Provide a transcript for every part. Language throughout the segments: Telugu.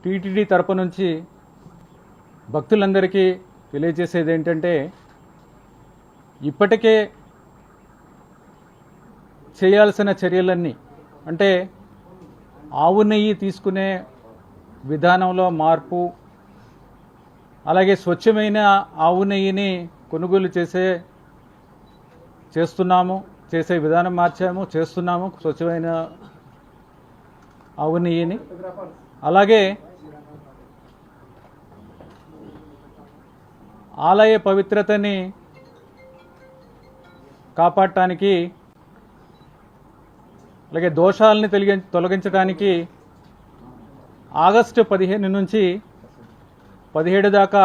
టీటీడీ తరపు నుంచి భక్తులందరికీ తెలియజేసేది ఏంటంటే, ఇప్పటికే చేయాల్సిన చర్యలన్నీ, అంటే ఆవు నెయ్యి తీసుకునే విధానంలో మార్పు, అలాగే స్వచ్ఛమైన ఆవు నెయ్యిని కొనుగోలు చేసే విధానం మార్చాము, చేస్తున్నాము స్వచ్ఛమైన ఆవు నెయ్యిని. అలాగే ఆలయ పవిత్రతని కాపాడటానికి, అలాగే దోషాలని తొలగించడానికి ఆగస్టు 15 నుంచి 17 దాకా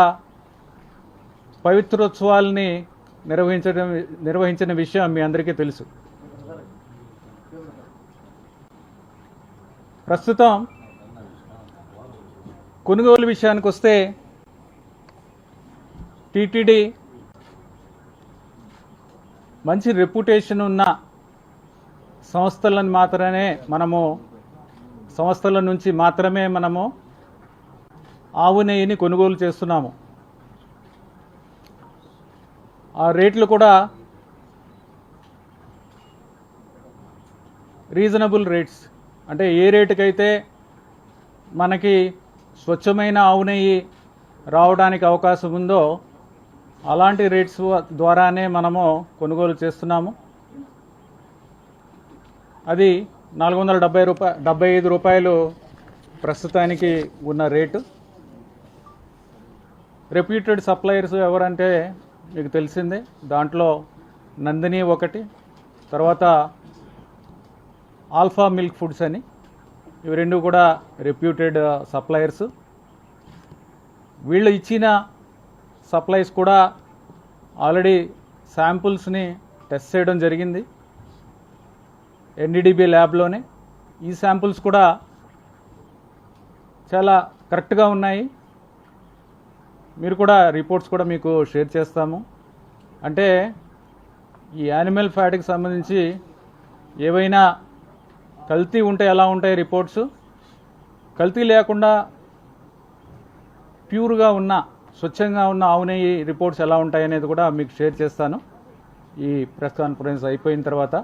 పవిత్రోత్సవాలని నిర్వహించిన విషయం మీ అందరికీ తెలుసు. ప్రస్తుతం కొనుగోలు విషయానికి వస్తే, టీటీడీ మంచి రెప్యుటేషన్ ఉన్న సంస్థల నుంచి మాత్రమే మనము ఆవు నెయ్యిని కొనుగోలు చేస్తున్నాము. ఆ రేట్లు కూడా రీజనబుల్ రేట్స్, అంటే ఏ రేటుకైతే మనకి స్వచ్ఛమైన ఆవు నెయ్యి రావడానికి అవకాశం ఉందో అలాంటి రేట్స్ ద్వారానే మనము కొనుగోలు చేస్తున్నాము. అది 475 రూపాయలు ప్రస్తుతానికి ఉన్న రేటు. రెప్యూటెడ్ సప్లయర్స్ ఎవరంటే మీకు తెలిసిందే, దాంట్లో నందిని ఒకటి, తర్వాత ఆల్ఫా మిల్క్ ఫుడ్స్ అని, ఇవి రెండు కూడా రెప్యూటెడ్ సప్లయర్స్. వీళ్ళు ఇచ్చిన సప్లైస్ కూడా ఆల్రెడీ శాంపుల్స్ని టెస్ట్ చేయడం జరిగింది ఎన్డీడీబీ ల్యాబ్లోనే. ఈ శాంపుల్స్ కూడా చాలా కరెక్ట్గా ఉన్నాయి. మీరు కూడా రిపోర్ట్స్ కూడా మీకు షేర్ చేస్తాము. అంటే ఈ యానిమల్ ఫ్యాట్కి సంబంధించి ఏవైనా కల్తీ ఉంటే ఎలా ఉంటాయి రిపోర్ట్స్, కల్తీ లేకుండా ప్యూర్గా ఉన్న స్వచ్ఛంగా ఉన్న ఆవు నెయ్యి రిపోర్ట్స్ ఎలా ఉంటాయి అనేది కూడా మీకు షేర్ చేస్తాను ఈ ప్రెస్ కాన్ఫరెన్స్ అయిపోయిన తర్వాత.